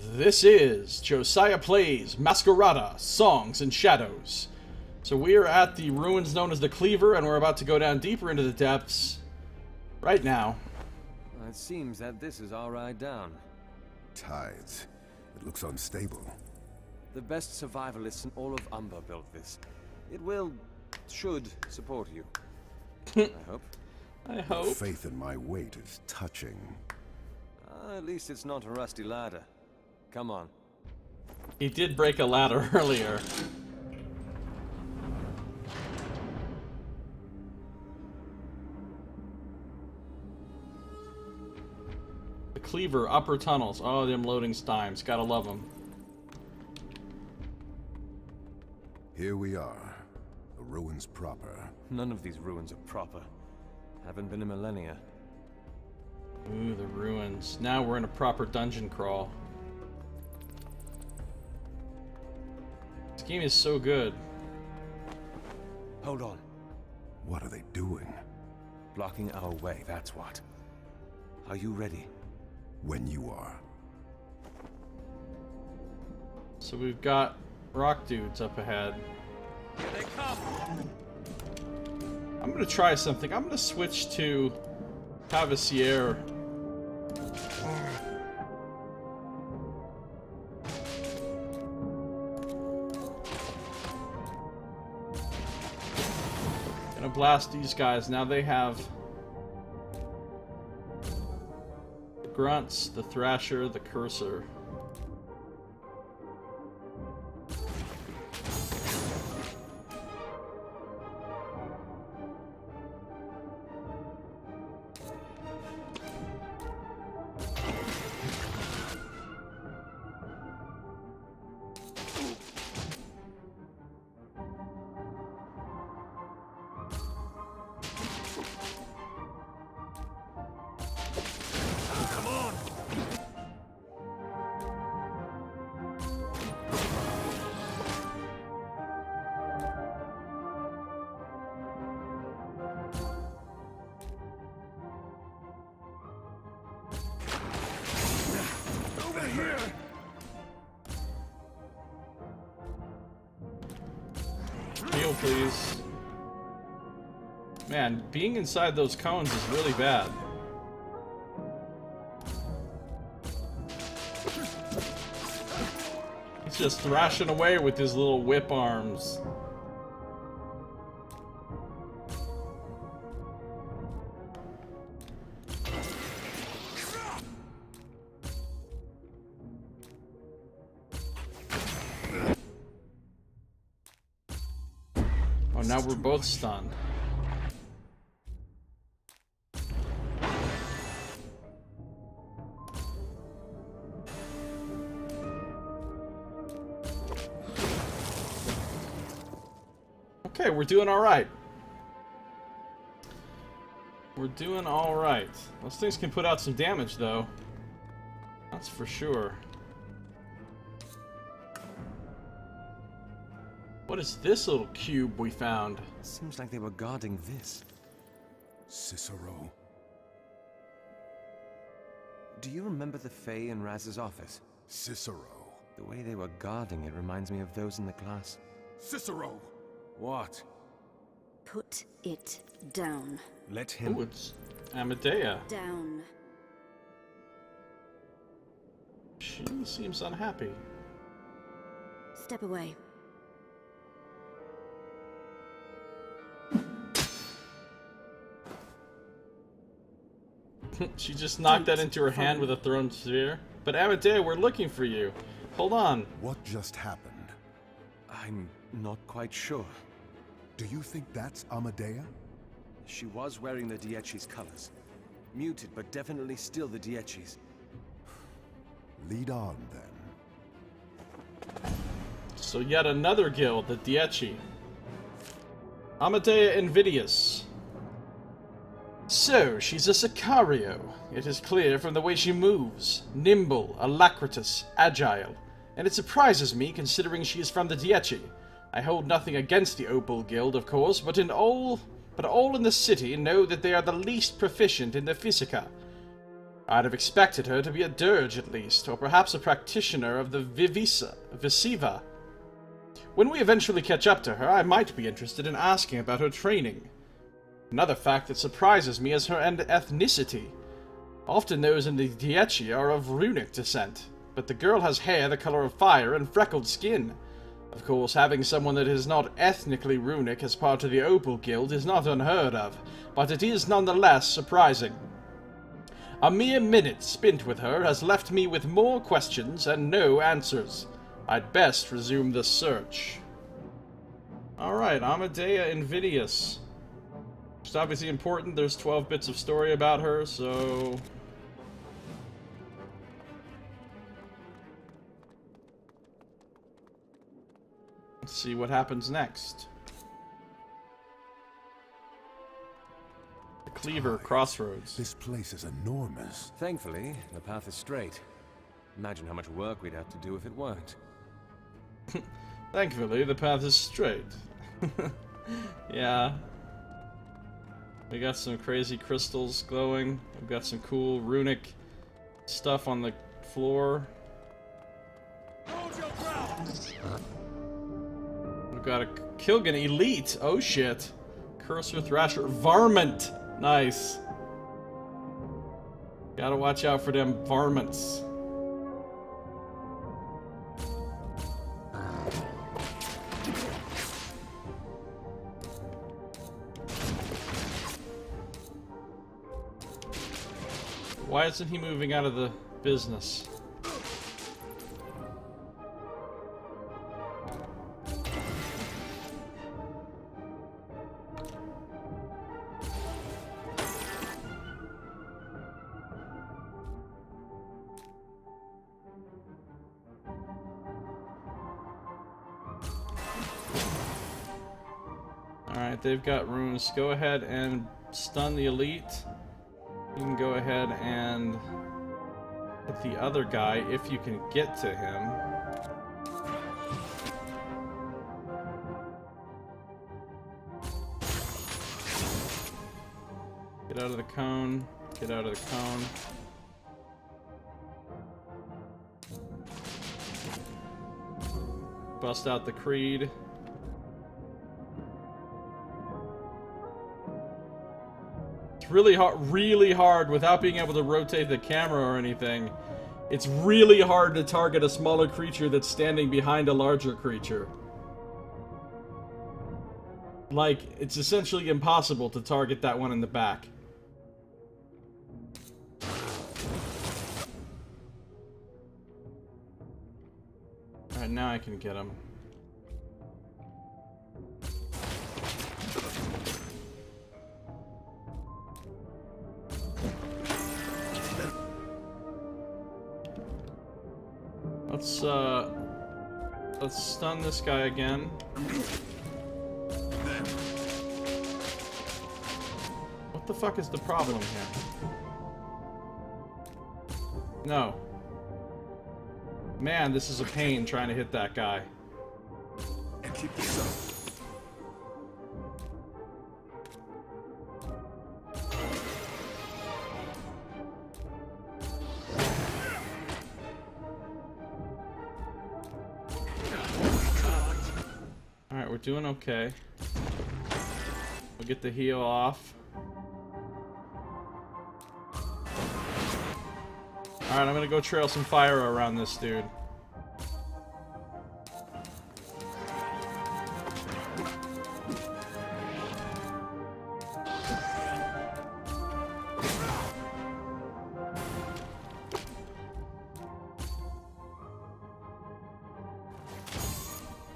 This is Josiah Plays Masquerada, Songs and Shadows. So we are at the ruins known as the Cleaver, and we're about to go down deeper into the depths right now. It seems that this is our ride down. Tides. It looks unstable. The best survivalists in all of Umber built this. It should support you. I hope. I hope. Your faith in my weight is touching. At least it's not a rusty ladder. Come on. He did break a ladder earlier. The Cleaver, upper tunnels. Oh, them loading times. Gotta love them. Here we are. The ruins proper. None of these ruins are proper. Haven't been in millennia. Ooh, the ruins. Now we're in a proper dungeon crawl. This game is so good. Hold on. What are they doing? Blocking our way, that's what. Are you ready? When you are. So we've got rock dudes up ahead. Here they come! I'm gonna try something. I'm gonna switch to Cavasier. Gonna blast these guys. Now they have the grunts, the thrasher, the cursor. Heal, please. Man, being inside those cones is really bad. He's just thrashing away with his little whip arms. Oh, now we're both stunned. Okay, we're doing alright. We're doing alright. Those things can put out some damage, though. That's for sure. What is this little cube we found? Seems like they were guarding this. Cicero. Do you remember the Fae in Raz's office? Cicero. The way they were guarding it reminds me of those in the class. Cicero! What? Put it down. Let him... Oh, it's Amadea. Down. She seems unhappy. Step away. She just knocked that into her hand with a thrown sphere. But Amadea, we're looking for you. Hold on. What just happened? I'm not quite sure. Do you think that's Amadea? She was wearing the Dieci's colors. Muted, but definitely still the Dieci's. Lead on, then. So yet another guild, the Dieci. Amadea Invidious. So, she's a Sicario. It is clear from the way she moves. Nimble, alacritous, agile. And it surprises me, considering she is from the Dieci. I hold nothing against the Opal Guild, of course, but all in the city know that they are the least proficient in the Physica. I'd have expected her to be a dirge at least, or perhaps a practitioner of the Visiva. When we eventually catch up to her, I might be interested in asking about her training. Another fact that surprises me is her ethnicity. Often those in the Dieci are of runic descent, but the girl has hair the color of fire and freckled skin. Of course, having someone that is not ethnically runic as part of the Opal Guild is not unheard of, but it is nonetheless surprising. A mere minute spent with her has left me with more questions and no answers. I'd best resume the search. Alright, Amadea Invidious. It's obviously important. There's 12 bits of story about her, so... let's see what happens next. The Cleaver, Crossroads. This place is enormous. Thankfully, the path is straight. Imagine how much work we'd have to do if it weren't. Thankfully, the path is straight. Yeah. We got some crazy crystals glowing. We've got some cool runic stuff on the floor. We've got a Kilgan Elite. Oh shit. Cursor Thrasher. Varmint. Nice. Gotta watch out for them varmints. Why isn't he moving out of the business? Alright, they've got runes. Go ahead and stun the elite. You can go ahead and hit the other guy if you can get to him. Get out of the cone. Get out of the cone. Bust out the creed. Really hard without being able to rotate the camera or anything. It's really hard to target a smaller creature that's standing behind a larger creature. Like, it's essentially impossible to target that one in the back. Alright, now I can get him. Let's stun this guy again. What the fuck is the problem here? No. Man, this is a pain trying to hit that guy. And keep this up. We're doing okay. We'll get the heal off. Alright, I'm gonna go trail some fire around this dude.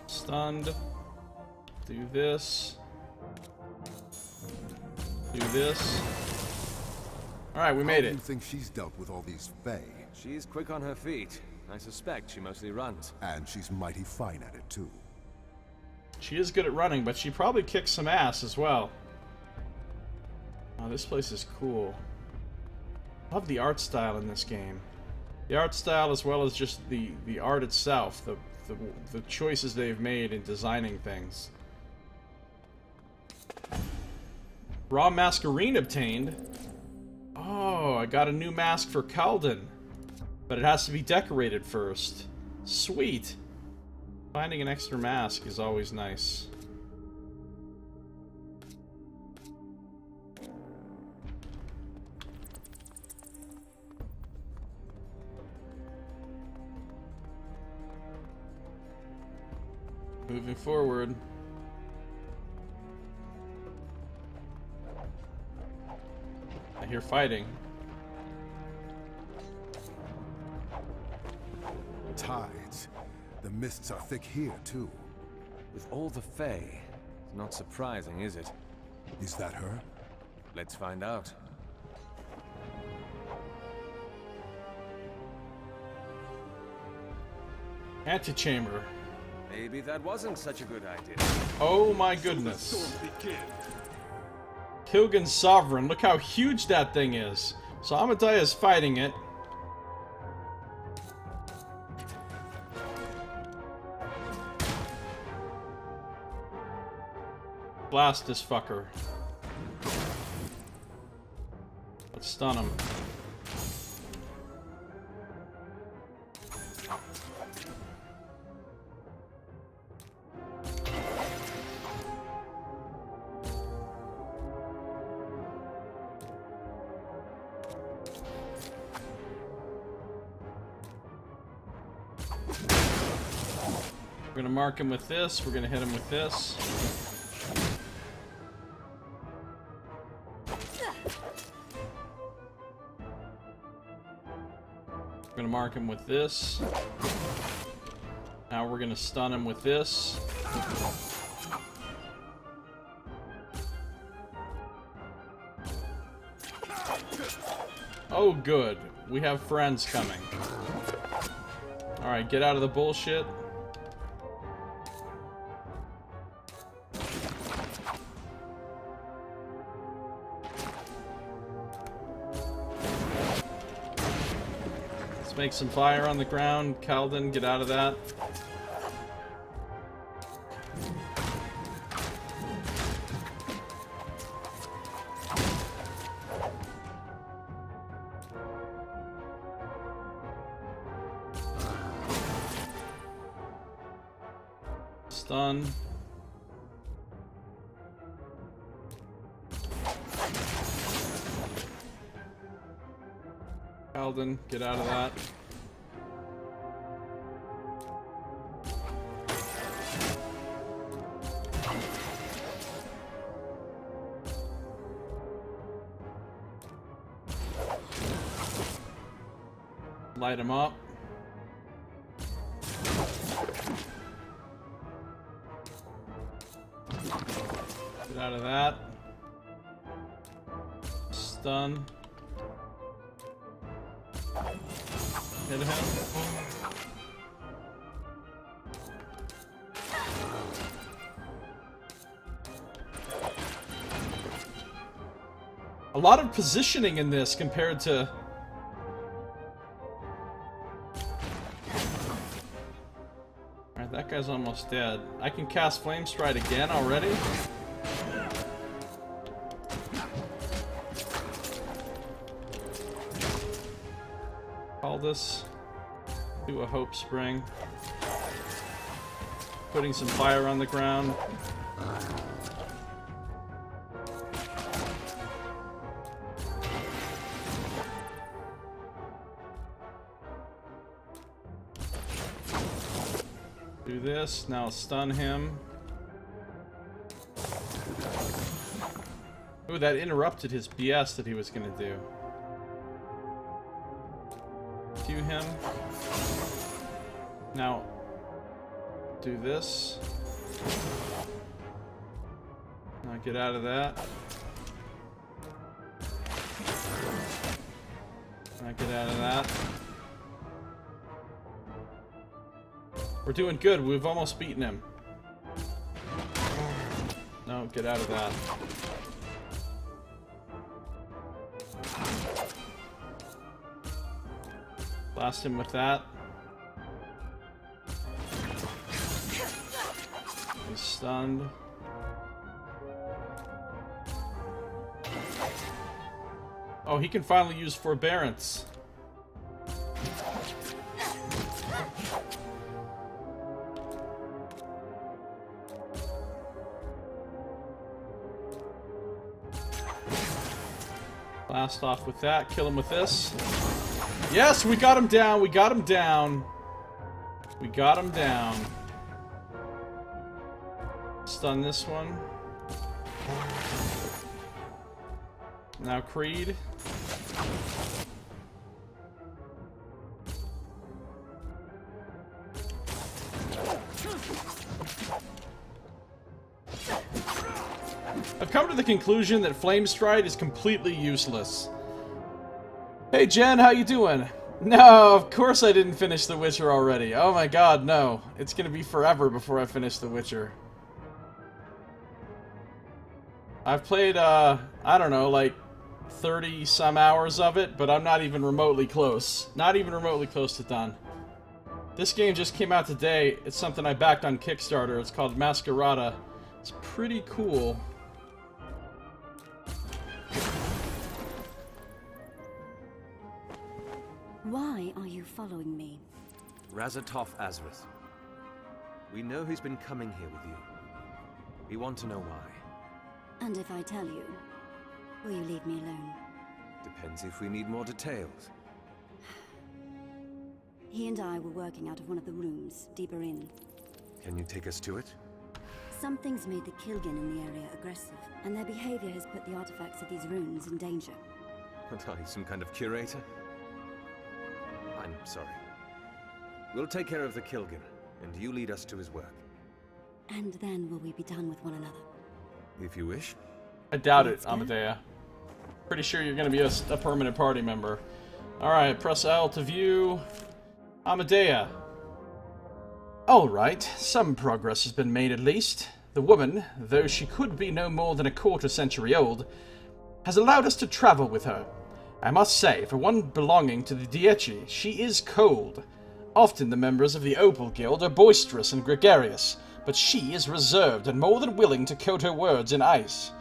Stunned. Do this. Do this. Alright, we made it. How do you think she's dealt with all these Fae? She's quick on her feet. I suspect she mostly runs. And she's mighty fine at it, too. She is good at running, but she probably kicks some ass as well. Oh, this place is cool. Love the art style in this game. The art style as well as just the art itself. The choices they've made in designing things. Raw Masquerade obtained. Oh, I got a new mask for Kalden. But it has to be decorated first. Sweet. Finding an extra mask is always nice. Moving forward. I hear fighting. Tides. The mists are thick here, too. With all the Fae, it's not surprising, is it? Is that her? Let's find out. Antechamber. Maybe that wasn't such a good idea. Oh my goodness. Kilgan's Sovereign. Look how huge that thing is. So Amadea is fighting it. Blast this fucker. Let's stun him. We're gonna mark him with this. We're gonna hit him with this. We're gonna mark him with this. Now we're gonna stun him with this. Oh, good. We have friends coming. Alright, get out of the bullshit. Let's make some fire on the ground. Kalden, get out of that. Stun. Kalden, get out of that. Light him up. Get out of that. Stun. Hit him. A lot of positioning in this compared to... Alright, that guy's almost dead. I can cast Flame Stride again already? Call this. Do a Hope Spring. Putting some fire on the ground. Do this. Now stun him. Ooh, that interrupted his BS that he was gonna do. Cue him. Now, do this. Now get out of that. Now get out of that. We're doing good. We've almost beaten him. No, get out of that. Blast him with that. He's stunned. Oh, he can finally use forbearance. Blast off with that. Kill him with this. Yes, we got him down. We got him down. We got him down. Stun this one. Now Creed. I've come to the conclusion that Flame Stride is completely useless. Hey Jen, how you doing? No, of course I didn't finish The Witcher already. Oh my god, no. It's gonna be forever before I finish The Witcher. I've played, I don't know, like 30 some hours of it, but I'm not even remotely close. Not even remotely close to done. This game just came out today. It's something I backed on Kickstarter. It's called Masquerada. It's pretty cool. Why are you following me? Razatov Azrith. We know he's been coming here with you. We want to know why. And if I tell you, will you leave me alone? Depends if we need more details. He and I were working out of one of the rooms, deeper in. Can you take us to it? Something's made the Kilgan in the area aggressive, and their behavior has put the artifacts of these runes in danger. What are you, some kind of curator? I'm sorry. We'll take care of the Kilgan, and you lead us to his work. And then will we be done with one another? If you wish. I doubt it, Amadea. Pretty sure you're going to be a permanent party member. Alright, press L to view. Amadea. Alright, some progress has been made at least. The woman, though she could be no more than a quarter century old, has allowed us to travel with her. I must say, for one belonging to the Dieci, she is cold. Often the members of the Opal Guild are boisterous and gregarious, but she is reserved and more than willing to coat her words in ice.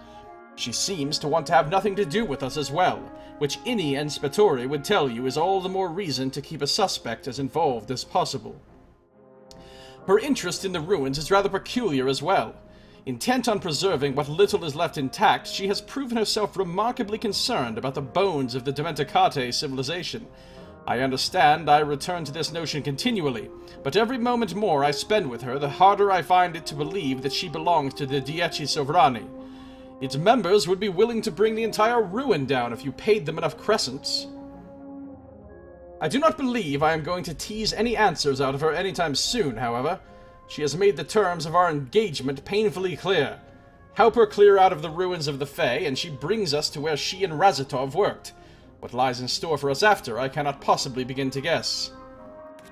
She seems to want to have nothing to do with us as well, which any Inspettori would tell you is all the more reason to keep a suspect as involved as possible. Her interest in the ruins is rather peculiar as well. Intent on preserving what little is left intact, she has proven herself remarkably concerned about the bones of the Dementicate civilization. I understand I return to this notion continually, but every moment more I spend with her, the harder I find it to believe that she belongs to the Dieci Sovrani. Its members would be willing to bring the entire ruin down if you paid them enough crescents. I do not believe I am going to tease any answers out of her anytime soon, however. She has made the terms of our engagement painfully clear. Help her clear out of the ruins of the Fae, and she brings us to where she and Razatov worked. What lies in store for us after, I cannot possibly begin to guess.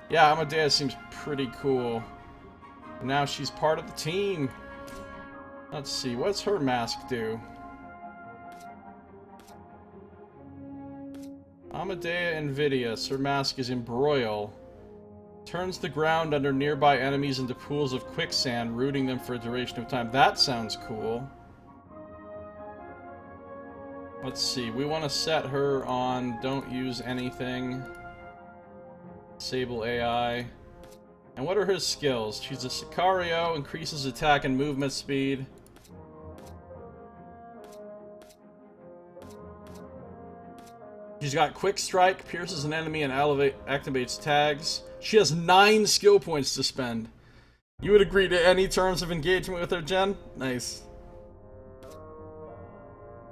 Yeah, Amadea seems pretty cool. Now she's part of the team. Let's see, what's her mask do? Amadea Invidious, her mask is Embroil. Turns the ground under nearby enemies into pools of quicksand, rooting them for a duration of time. That sounds cool. Let's see, we want to set her on don't use anything. Disable AI. And what are her skills? She's a Sicario, increases attack and movement speed. She's got Quick Strike, pierces an enemy and activates tags. She has 9 skill points to spend. You would agree to any terms of engagement with her, Jen? Nice.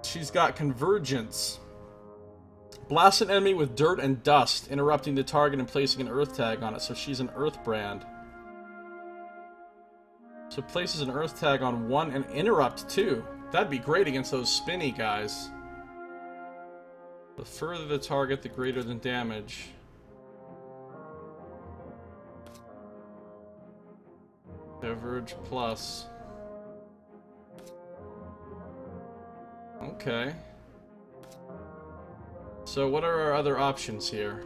She's got Convergence. Blast an enemy with dirt and dust, interrupting the target and placing an earth tag on it, so she's an earth brand. So places an earth tag on one and interrupt too. That'd be great against those spinny guys. The further the target, the greater the damage. Beverage plus. Okay. So what are our other options here?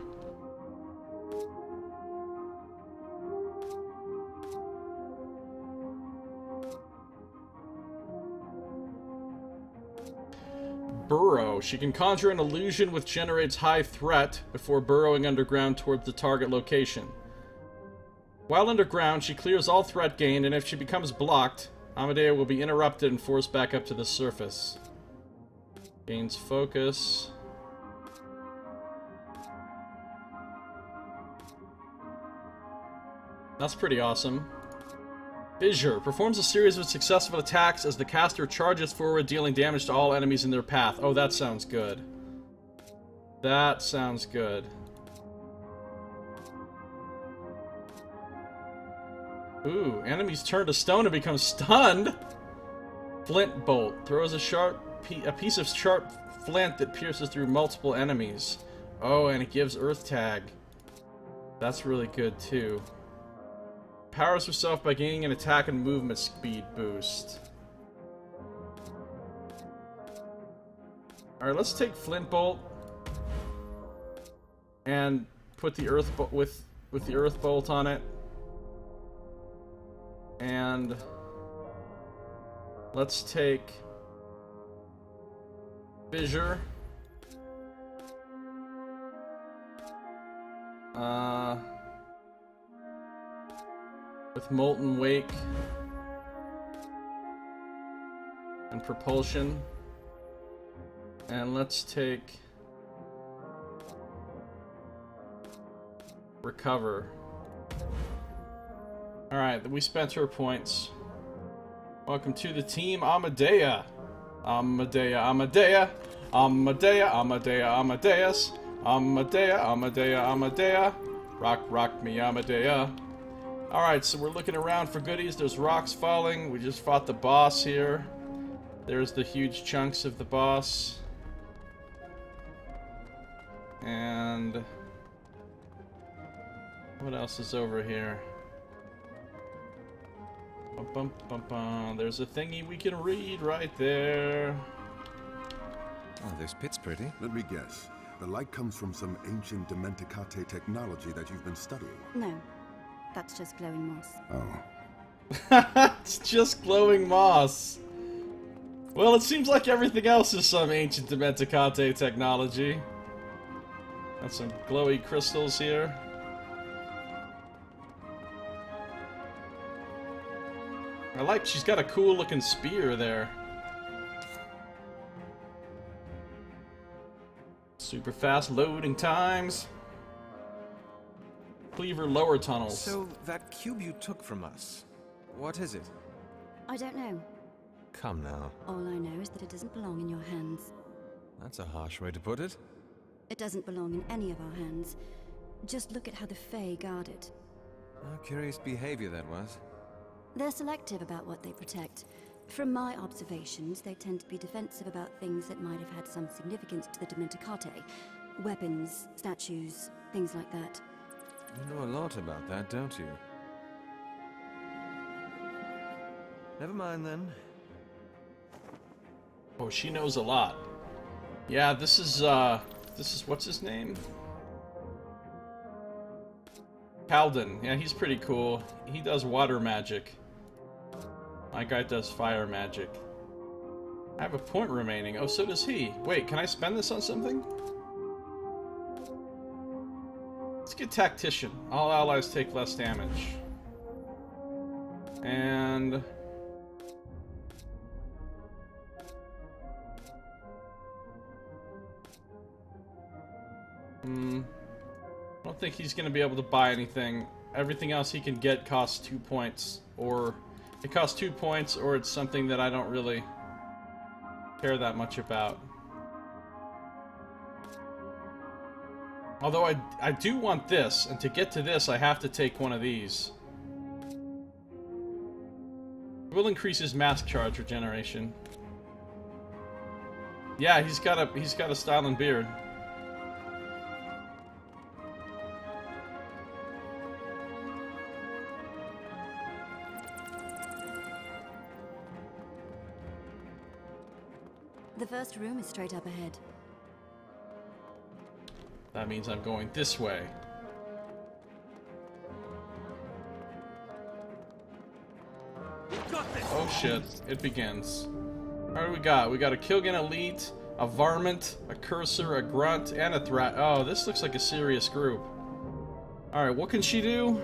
Burrow. she can conjure an illusion which generates high threat before burrowing underground towards the target location. While underground, she clears all threat gained, and if she becomes blocked, Amadea will be interrupted and forced back up to the surface. Gains focus. That's pretty awesome. Fissure. Performs a series of successful attacks as the caster charges forward, dealing damage to all enemies in their path. Oh, that sounds good. That sounds good. Ooh, enemies turn to stone and become stunned. Flint bolt. Throws a piece of sharp flint that pierces through multiple enemies. Oh, and it gives earth tag. That's really good too. Powers herself by gaining an attack and movement speed boost. Alright, let's take Flint Bolt and put the Earth with the Earth Bolt on it. And let's take Fissure. With Molten Wake and Propulsion. And let's take Recover. Alright, we spent her points. Welcome to the team, Amadea. Amadea, Amadea. Amadea, Amadea, Amadeus. Amadea, Amadea, Amadea. Rock, rock me, Amadea. Alright, so we're looking around for goodies. There's rocks falling. We just fought the boss here. There's the huge chunks of the boss. And what else is over here? Bum, bum, bum, bum. There's a thingy we can read right there. Oh, this pit's pretty. Let me guess. The light comes from some ancient Dementicate technology that you've been studying. No, that's just glowing moss. Oh. It's just glowing moss. Well, it seems like everything else is some ancient Dementicate technology. Got some glowy crystals here. I like, she's got a cool looking spear there. Super fast loading times. Cleaver lower tunnels. So, that cube you took from us, what is it? I don't know. Come now. All I know is that it doesn't belong in your hands. That's a harsh way to put it. It doesn't belong in any of our hands. Just look at how the Fae guard it. Oh, curious behavior that was. They're selective about what they protect. From my observations, they tend to be defensive about things that might have had some significance to the Dementicate. Weapons, statues, things like that. You know a lot about that, don't you? Never mind then. Oh, she knows a lot. Yeah, this is what's his name? Calden. Yeah, he's pretty cool. He does water magic. My guy does fire magic. I have a point remaining. Oh, so does he. Wait, can I spend this on something? Let's get Tactician. All allies take less damage. And... I don't think he's going to be able to buy anything. Everything else he can get costs 2 points. Or it costs 2 points, or it's something that I don't really care that much about. Although I do want this, and to get to this I have to take one of these. It will increase his mask charge regeneration. Yeah, he's got a style and beard. The first room is straight up ahead. That means I'm going this way. Oh shit, it begins. What do we got? We got a Kilgan Elite, a varmint, a cursor, a grunt, and a threat. Oh, this looks like a serious group. Alright, what can she do?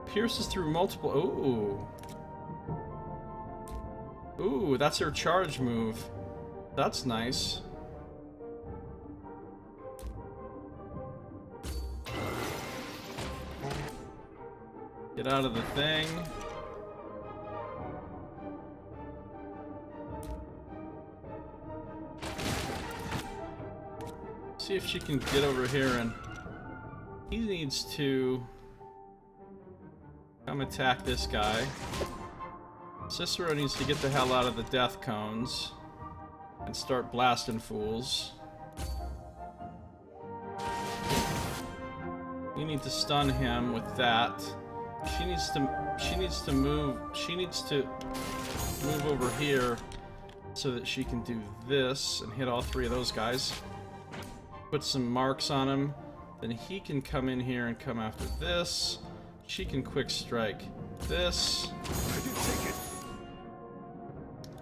Pierces through multiple... Ooh. Ooh, that's her charge move. That's nice. Get out of the thing. See if she can get over here, and he needs to come attack this guy. Cicero needs to get the hell out of the death cones and start blasting fools. You need to stun him with that. She needs to move over here so that she can do this and hit all three of those guys. Put some marks on him. Then he can come in here and come after this. She can quick strike this.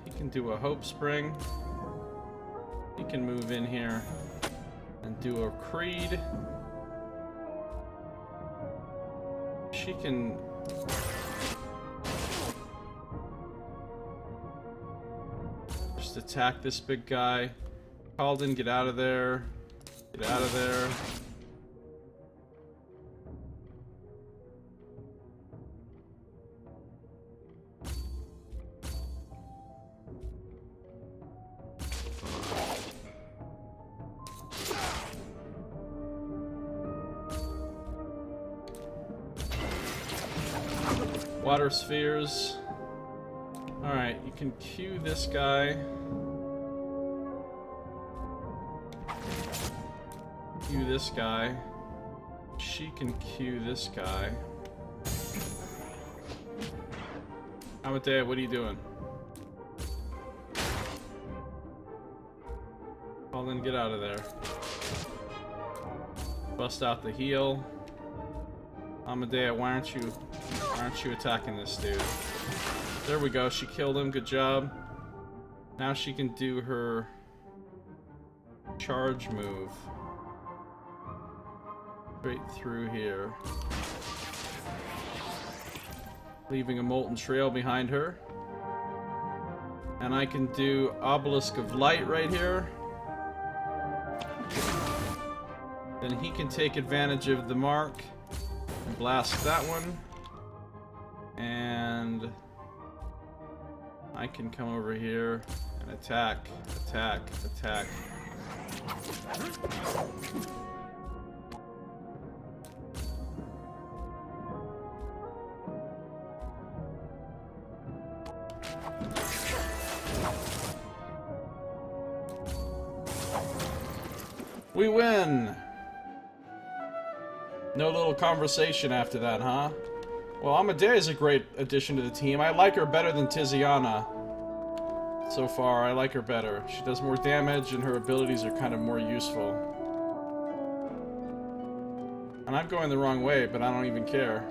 He can do a hope spring. He can move in here and do a creed. She can just attack this big guy. Calden, get out of there. Get out of there. Water spheres. Alright, you can Q this guy. Q this guy. She can Q this guy. Amadea, what are you doing? Well then, get out of there. Bust out the heel. Amadea, why aren't you attacking this dude? There we go, she killed him, good job. Now she can do her charge move. Straight through here. Leaving a molten trail behind her. And I can do Obelisk of Light right here. Then he can take advantage of the mark and blast that one. And I can come over here and attack, attack, attack. We win! No little conversation after that, huh? Well, Amadea is a great addition to the team. I like her better than Tiziana. So far, I like her better. She does more damage and her abilities are kind of more useful. And I'm going the wrong way, but I don't even care.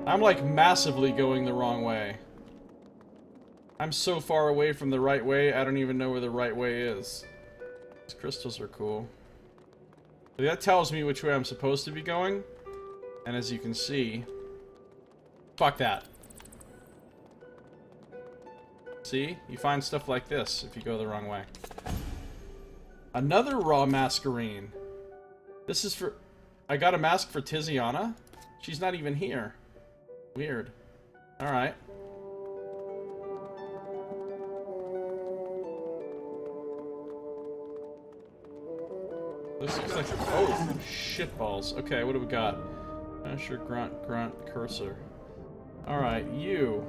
I'm like massively going the wrong way. I'm so far away from the right way, I don't even know where the right way is. These crystals are cool. But that tells me which way I'm supposed to be going. And as you can see... Fuck that. See? You find stuff like this if you go the wrong way. Another raw masquerine. This is for... I got a mask for Tiziana? She's not even here. Weird. Alright. This looks like... Oh, shitballs. Okay, what do we got? Asher, grunt, grunt, cursor. Alright, you.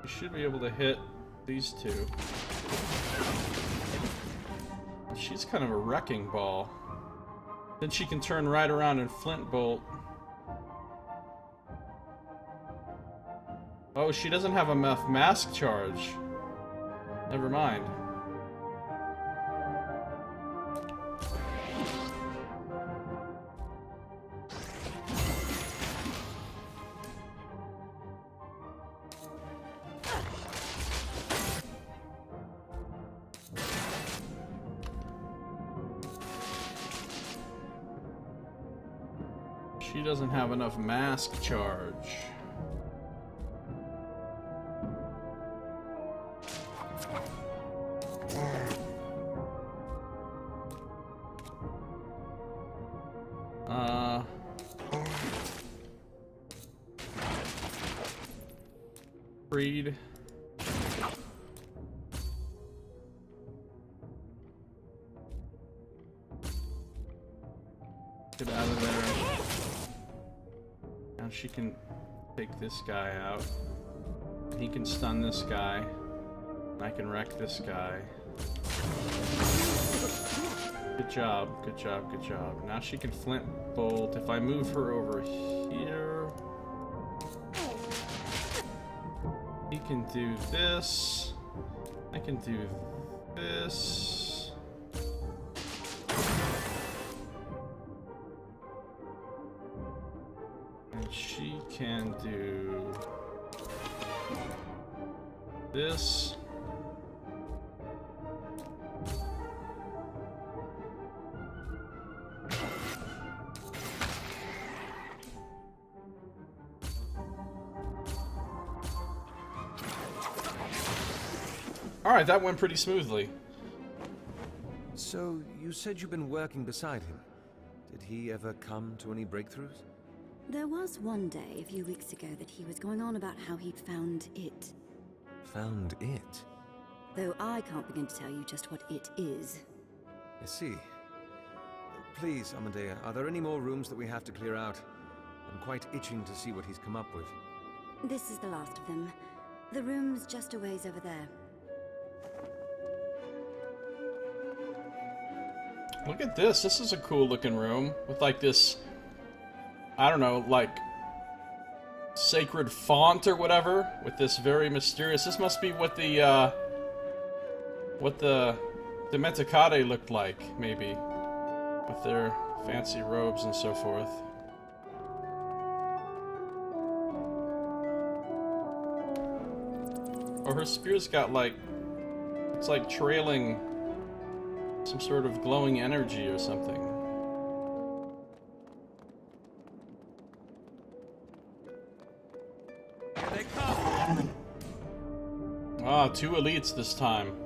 You should be able to hit these two. She's kind of a wrecking ball. Then she can turn right around and flint bolt. Oh, she doesn't have enough mask charge. Never mind. She doesn't have enough mask charge. Freed. Get out of there. Now she can take this guy out. He can stun this guy. And I can wreck this guy. Good job, good job, good job. Now she can flint bolt. If I move her over here, he can do this. I can do this. And she can do this. Alright, that went pretty smoothly. So, you said you've been working beside him. Did he ever come to any breakthroughs? There was one day a few weeks ago that he was going on about how he'd found it. Found it? Though I can't begin to tell you just what it is. I see. Please, Amadea, are there any more rooms that we have to clear out? I'm quite itching to see what he's come up with. This is the last of them. The room's just a ways over there. Look at this. This is a cool looking room with like this, I don't know, like sacred font or whatever with this very mysterious. This must be what the Dementicate looked like, maybe, with their fancy robes and so forth. Oh, her spear's got like, it's like trailing some sort of glowing energy or something. Here they come. Ah, 2 elites this time.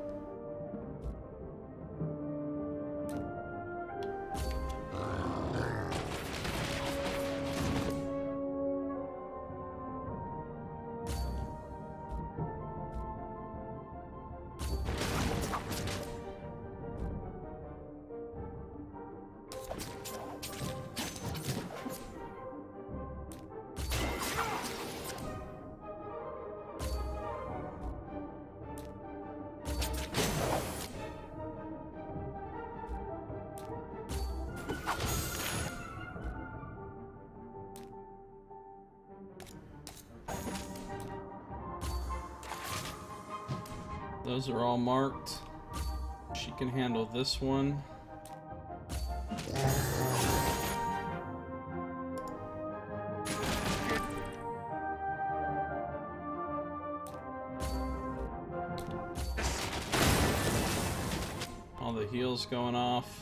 Those are all marked. She can handle this one. All the heals going off.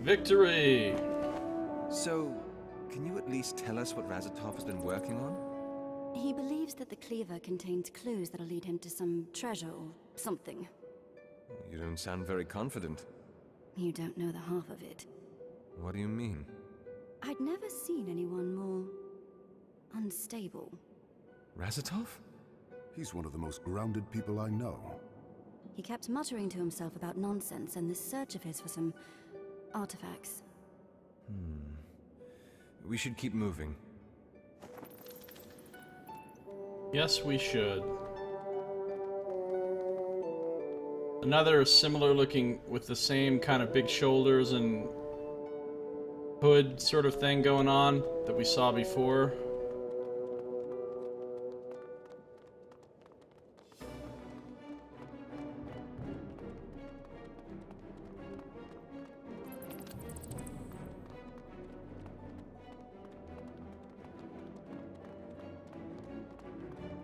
Victory! So, can you at least tell us what Razatov has been working on? He believes that the Cleaver contains clues that'll lead him to some treasure or something. You don't sound very confident. You don't know the half of it. What do you mean? I'd never seen anyone more unstable. Razatov? He's one of the most grounded people I know. He kept muttering to himself about nonsense and this search of his for some artifacts. We should keep moving. Yes, we should. Another similar looking, with the same kind of big shoulders and hood sort of thing going on that we saw before.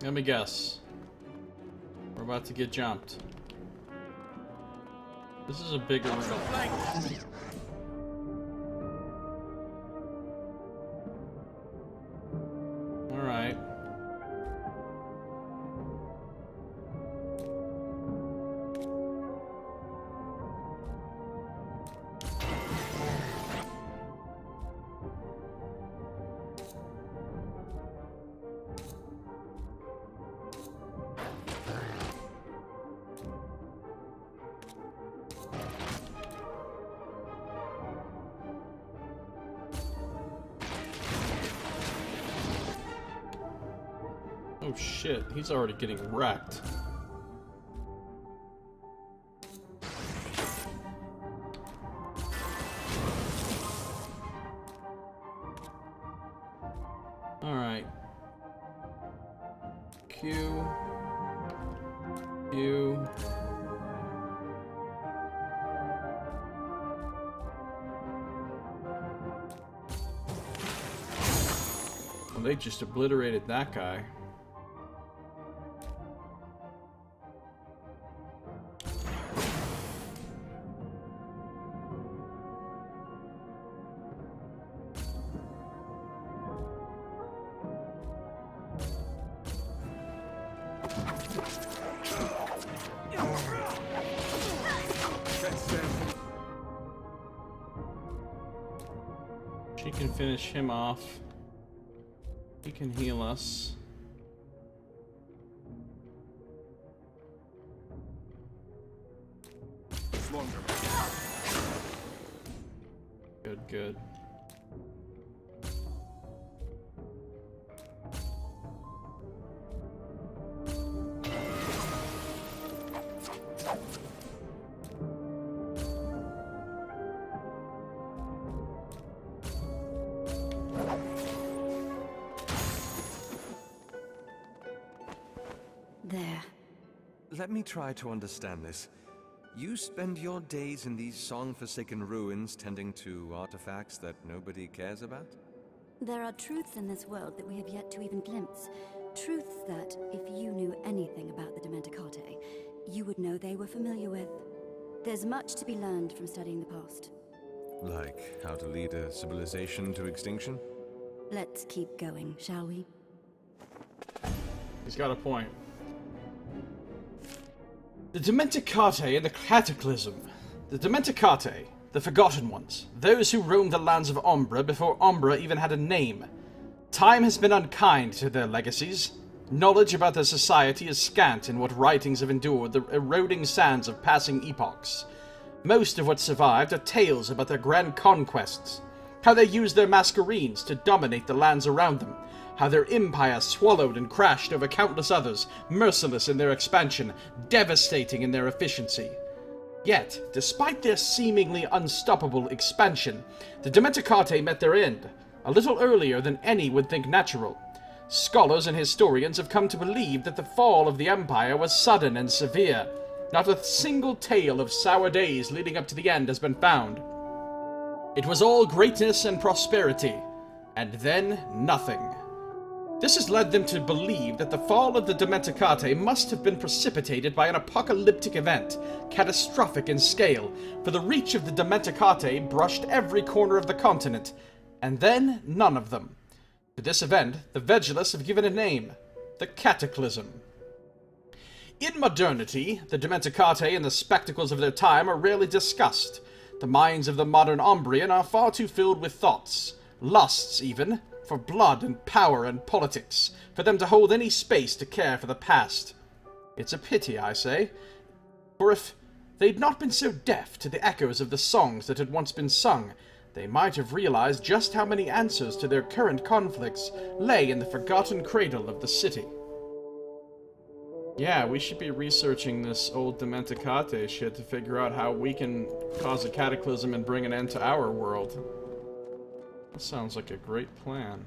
Let me guess. We're about to get jumped. This is a bigger room. Alright. Oh shit, he's already getting wrecked. Alright. Q. Q. Well, they just obliterated that guy. She can finish him off. He can heal us. Good, good. There. Let me try to understand this. You spend your days in these song-forsaken ruins tending to artifacts that nobody cares about? There are truths in this world that we have yet to even glimpse. Truths that, if you knew anything about the Dementicate, you would know they were familiar with. There's much to be learned from studying the past. Like how to lead a civilization to extinction? Let's keep going, shall we? He's got a point. The Dementicate and the Cataclysm. The Dementicate, the Forgotten Ones. Those who roamed the lands of Umbra before Umbra even had a name. Time has been unkind to their legacies. Knowledge about their society is scant in what writings have endured the eroding sands of passing epochs. Most of what survived are tales about their grand conquests. How they used their masquerades to dominate the lands around them. How their empire swallowed and crashed over countless others, merciless in their expansion, devastating in their efficiency. Yet, despite their seemingly unstoppable expansion, the Dementicate met their end, a little earlier than any would think natural. Scholars and historians have come to believe that the fall of the Empire was sudden and severe. Not a single tale of sour days leading up to the end has been found. It was all greatness and prosperity, and then nothing. This has led them to believe that the fall of the Dimenticate must have been precipitated by an apocalyptic event, catastrophic in scale, for the reach of the Dimenticate brushed every corner of the continent, and then none of them. To this event, the Vegelus have given a name, the Cataclysm. In modernity, the Dimenticate and the spectacles of their time are rarely discussed. The minds of the modern Umbrian are far too filled with thoughts, lusts even, for blood and power and politics, for them to hold any space to care for the past. It's a pity, I say, for if they'd not been so deaf to the echoes of the songs that had once been sung, they might have realized just how many answers to their current conflicts lay in the forgotten cradle of the city. Yeah, we should be researching this old Dimenticate shit to figure out how we can cause a cataclysm and bring an end to our world. That sounds like a great plan.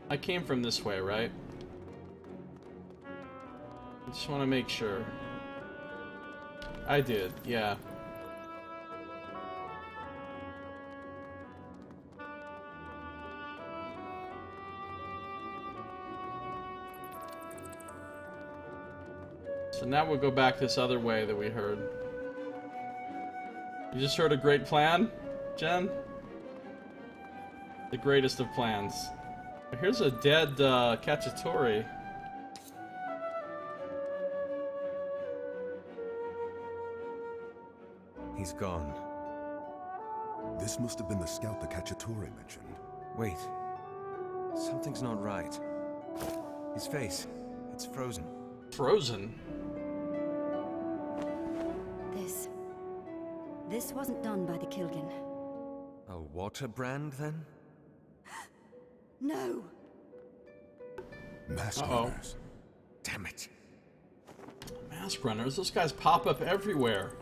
I came from this way, right? I just want to make sure. I did, yeah. So now we'll go back this other way that we heard. You just heard a great plan, Jen? The greatest of plans. Here's a dead Cacciatore. He's gone. This must have been the scout the Cacciatore mentioned. Wait. Something's not right. His face. It's frozen. Frozen? This wasn't done by the Kilgin. A water brand, then? No! Mask runners. Damn it. Mask runners? Those guys pop up everywhere.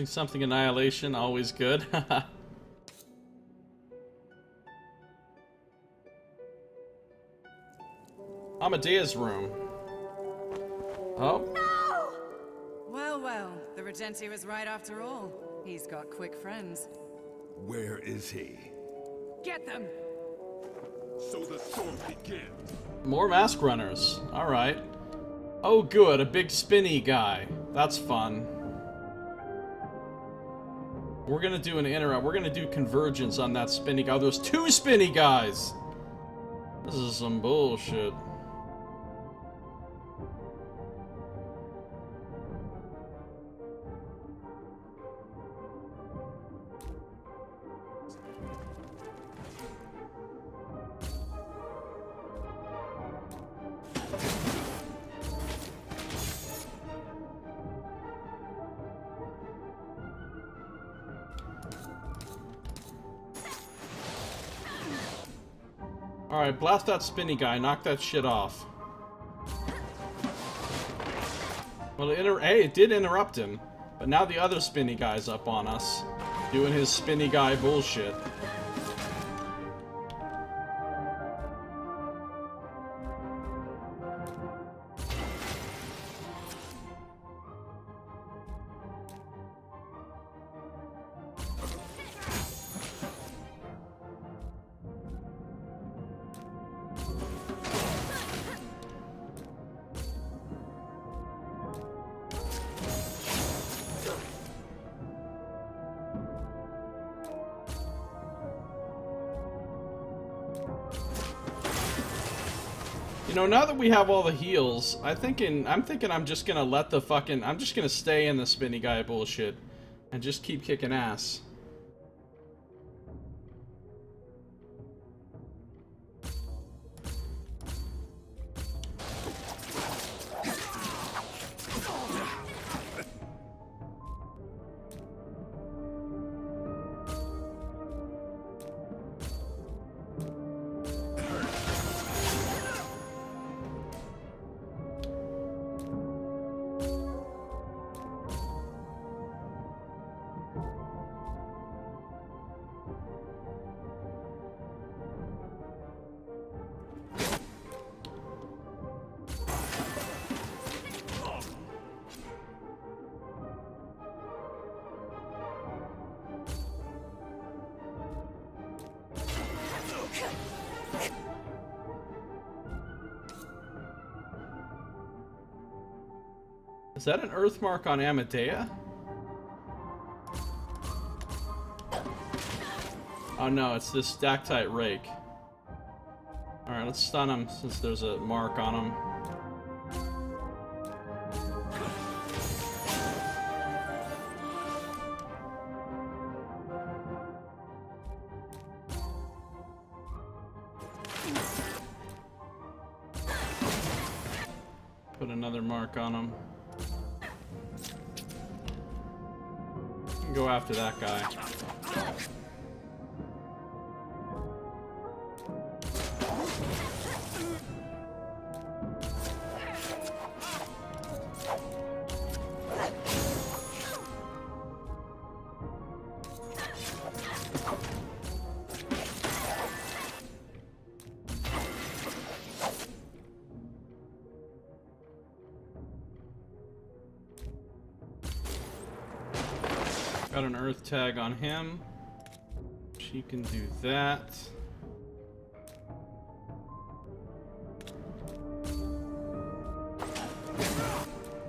Something annihilation, always good. Amadea's room. Oh. No! Well, well, the Regenti was right after all. He's got quick friends. Where is he? Get them! So the storm begins. More mask runners. Alright. Oh good, a big spinny guy. That's fun. We're gonna do we're gonna do convergence on that spinny guy. Oh, there's two spinny guys! This is some bullshit. Alright, blast that spinny guy, knock that shit off. Well, it did interrupt him, but now the other spinny guy's up on us, doing his spinny guy bullshit. You know, now that we have all the heals, I'm thinking I'm just gonna let the fucking... I'm just gonna stay in the spinny guy bullshit. And just keep kicking ass. Is that an earth mark on Amadea? Oh no, it's this Stactite rake. Alright, let's stun him since there's a mark on him. Put another mark on him. Go after that guy. Got an earth tag on him. She can do that.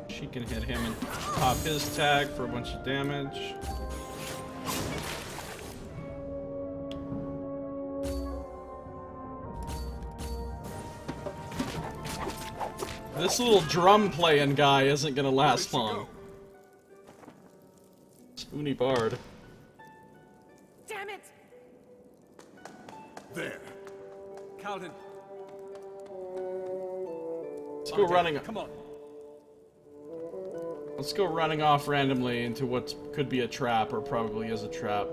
She can hit him and pop his tag for a bunch of damage. This little drum playing guy isn't gonna last long. Spoony Bard. Damn it! There. Calvin. Let's go running. Come on. Let's go running off randomly into what could be a trap, or probably is a trap.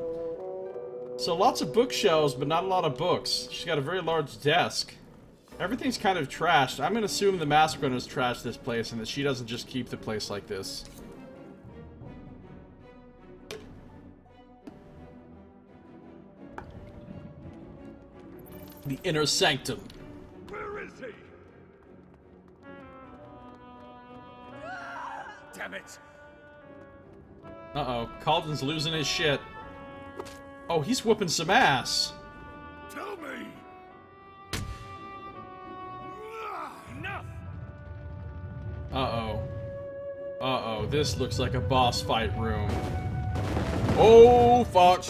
So lots of bookshelves, but not a lot of books. She's got a very large desk. Everything's kind of trashed. I'm gonna assume the Masquerada has trashed this place and that she doesn't just keep the place like this. The inner sanctum. Where is he? Damn it. Uh-oh. Calden's losing his shit. Oh, he's whooping some ass. Tell me. Enough. Uh-oh. Uh-oh. This looks like a boss fight room. Oh, fuck.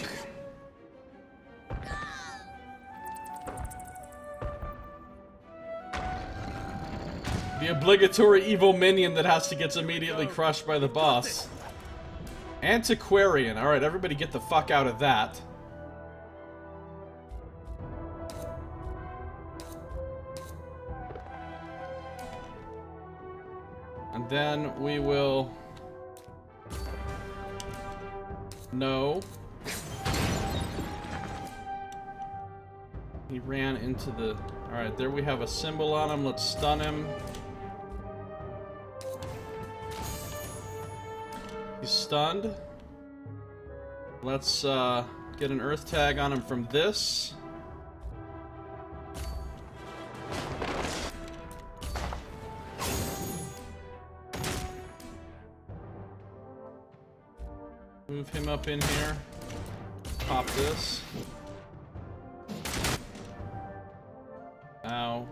The obligatory evil minion that has to get immediately crushed by the boss. Antiquarian. Alright, everybody get the fuck out of that. And then we will... No. He ran into the... Alright, there we have a symbol on him. Let's stun him. He's stunned. Let's get an earth tag on him from this. Move him up in here. Pop this. Ow.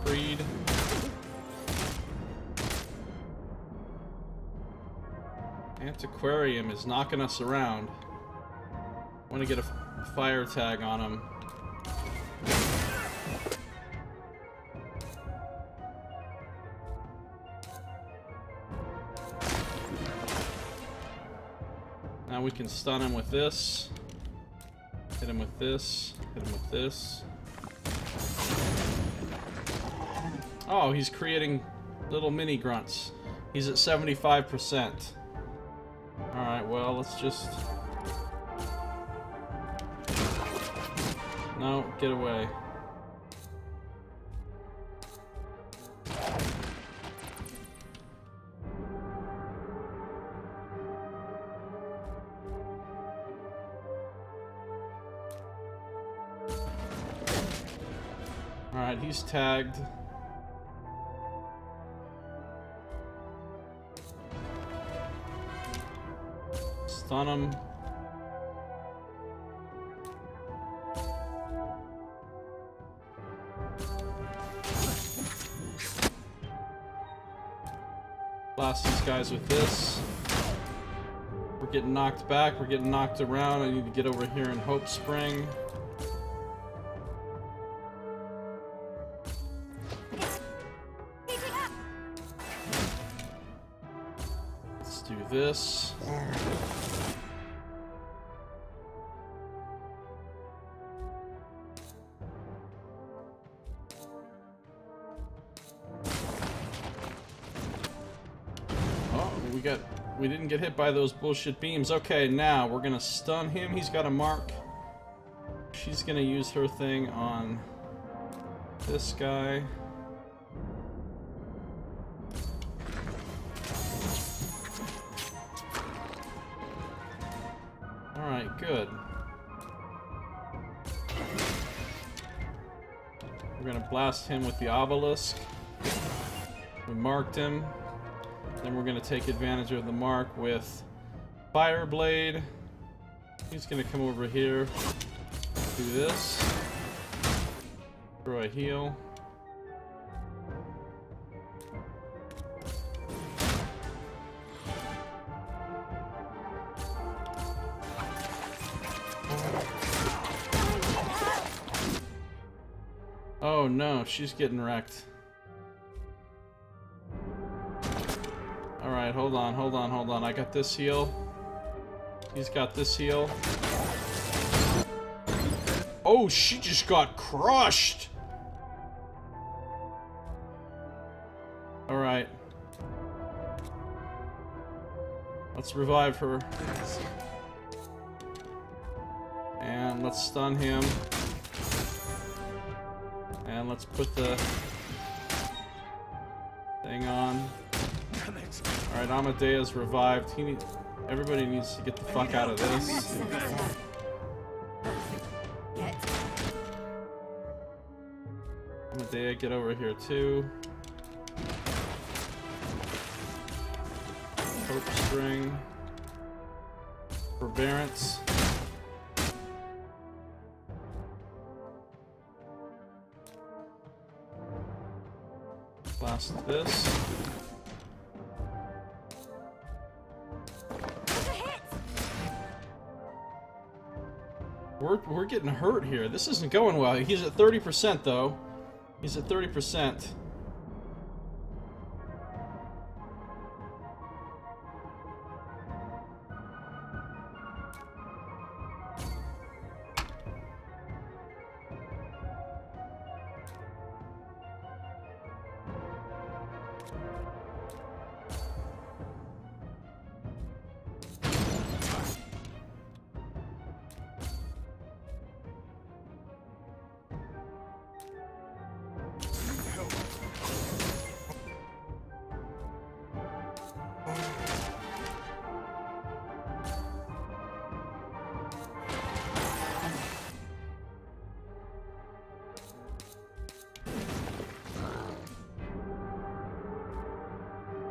Freed. Antiquarium is knocking us around. I want to get a fire tag on him. Now we can stun him with this. Hit him with this. Hit him with this. Oh, he's creating little mini grunts. He's at 75%. Alright, well, let's just... No, get away. Alright, he's tagged. Stun him. Blast these guys with this. We're getting knocked back, we're getting knocked around. I need to get over here and Hope Spring. Let's do this. We didn't get hit by those bullshit beams. Okay, now we're gonna stun him. He's got a mark. She's gonna use her thing on this guy. Alright, good. We're gonna blast him with the obelisk. We marked him. Then we're going to take advantage of the mark with Fireblade. He's going to come over here, do this, throw a heal. Oh no, she's getting wrecked. Alright, hold on. I got this heal. He's got this heal. Oh, she just got crushed! Alright. Let's revive her. And let's stun him. And let's put the thing on. Alright, Amadea's revived. Everybody needs to get the fuck out of this. Amadea, get over here too. Hope Spring. Forbearance. Blast this. We're getting hurt here. This isn't going well. He's at 30% though. He's at 30%.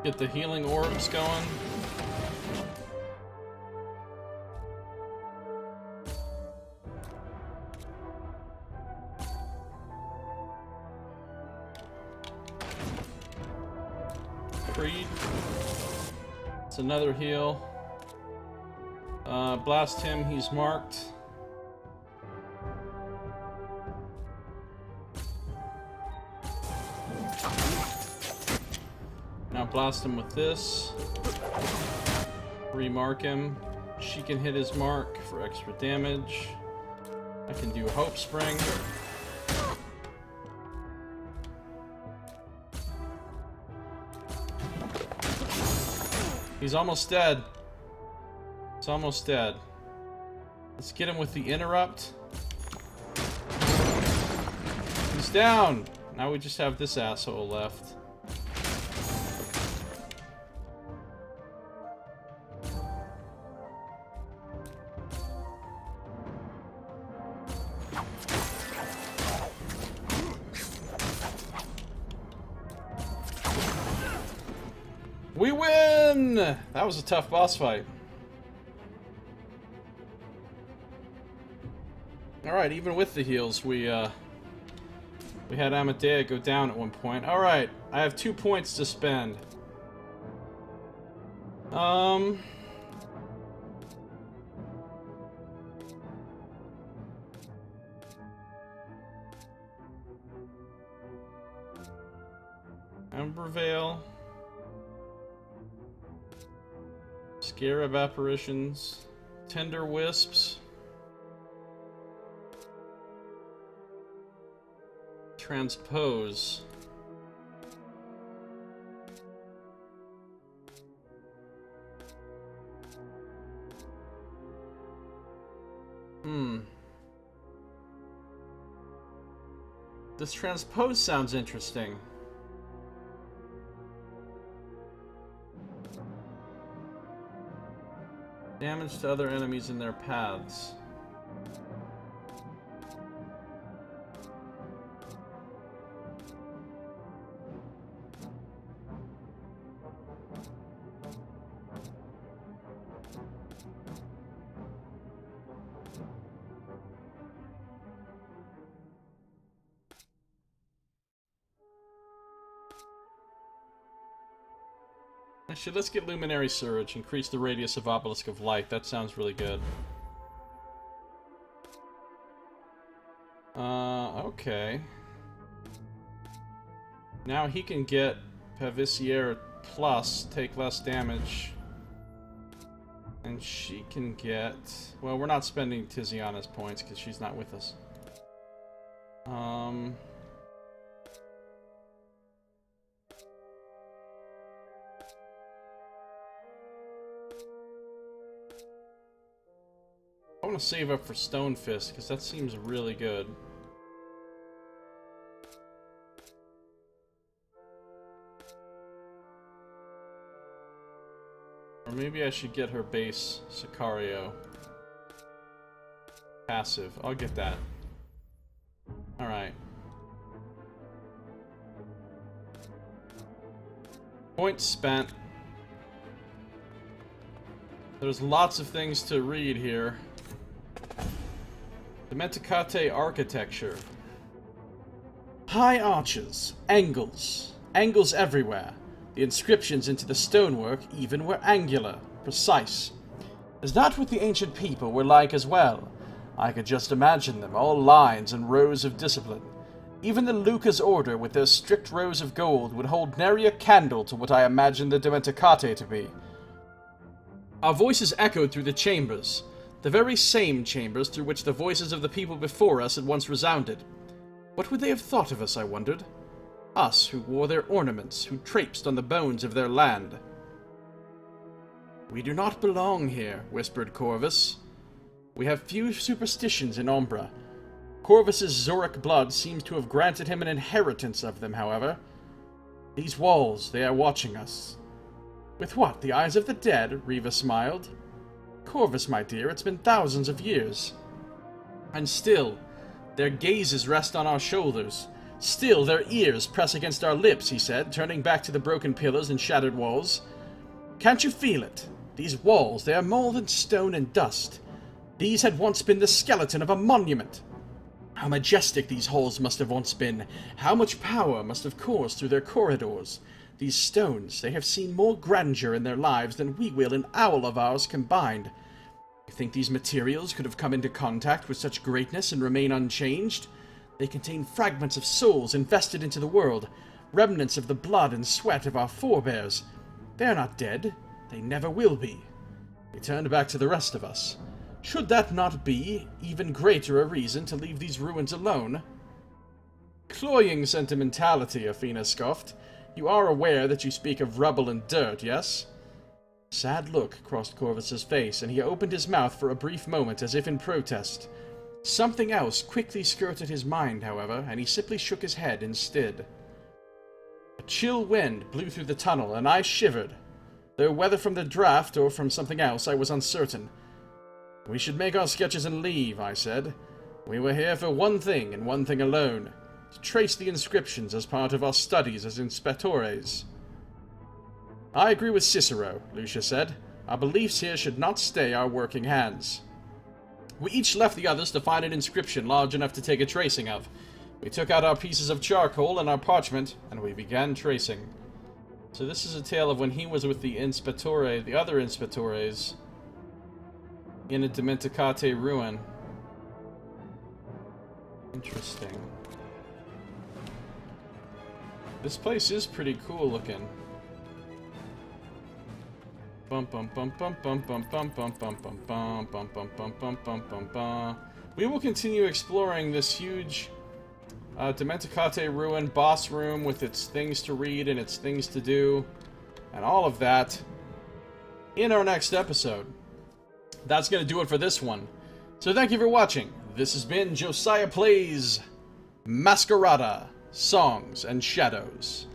Get the healing orbs going. Freed. It's another heal. Blast him, he's marked. Now blast him with this. Remark him. She can hit his mark for extra damage. I can do Hope Spring. He's almost dead. He's almost dead. Let's get him with the interrupt. He's down! Now we just have this asshole left. We win! That was a tough boss fight. Alright, even with the heals, we had Amadea go down at one point. Alright, I have 2 points to spend. Veil. Scarab apparitions. Tender wisps. Transpose. This transpose sounds interesting. Damage to other enemies in their paths. Actually, let's get Luminary Surge. Increase the radius of Obelisk of Light. That sounds really good. Okay. Now he can get Pavicier Plus, take less damage. And she can get... Well, we're not spending Tiziana's points because she's not with us. I want to save up for Stone Fist, because that seems really good. Or maybe I should get her base Sicario. Passive. I'll get that. Alright. Points spent. There's lots of things to read here. Dementicate architecture. High arches, angles everywhere. The inscriptions into the stonework even were angular, precise. Is that what the ancient people were like as well? I could just imagine them, all lines and rows of discipline. Even the Lucas Order, with their strict rows of gold, would hold nary a candle to what I imagined the Dementicate to be. Our voices echoed through the chambers. The very same chambers through which the voices of the people before us had once resounded. What would they have thought of us, I wondered? Us, who wore their ornaments, who traipsed on the bones of their land. We do not belong here, whispered Corvus. We have few superstitions in Umbra. Corvus's Zoric blood seems to have granted him an inheritance of them, however. These walls, they are watching us. With what, the eyes of the dead? Riva smiled. Corvus, my dear, it's been thousands of years. And still, their gazes rest on our shoulders. Still, their ears press against our lips, he said, turning back to the broken pillars and shattered walls. Can't you feel it? These walls, they are more than stone and dust. These had once been the skeleton of a monument. How majestic these halls must have once been. How much power must have coursed through their corridors. These stones, they have seen more grandeur in their lives than we will in all of ours combined. You think these materials could have come into contact with such greatness and remain unchanged? They contain fragments of souls invested into the world, remnants of the blood and sweat of our forebears. They are not dead. They never will be. They turned back to the rest of us. Should that not be even greater a reason to leave these ruins alone? Cloying sentimentality, Athena scoffed. You are aware that you speak of rubble and dirt, yes? A sad look crossed Corvus's face, and he opened his mouth for a brief moment as if in protest. Something else quickly skirted his mind, however, and he simply shook his head instead. A chill wind blew through the tunnel, and I shivered. Though whether from the draft or from something else, I was uncertain. We should make our sketches and leave, I said. We were here for one thing, and one thing alone. To trace the inscriptions as part of our studies as inspectores. I agree with Cicero, Lucia said. Our beliefs here should not stay our working hands. We each left the others to find an inscription large enough to take a tracing of. We took out our pieces of charcoal and our parchment, and we began tracing. So this is a tale of when he was with the Inspectore, the other Inspectores, in a Dimenticate ruin. Interesting. This place is pretty cool looking. Bum bum bum bum bum bum bum bum bum bum bum bum bum bum bum bum bum bum. We will continue exploring this huge Dimenticate ruin boss room with its things to read and its things to do, and all of that in our next episode. That's going to do it for this one. So thank you for watching. This has been Josiah Plays Masquerada, Songs and Shadows.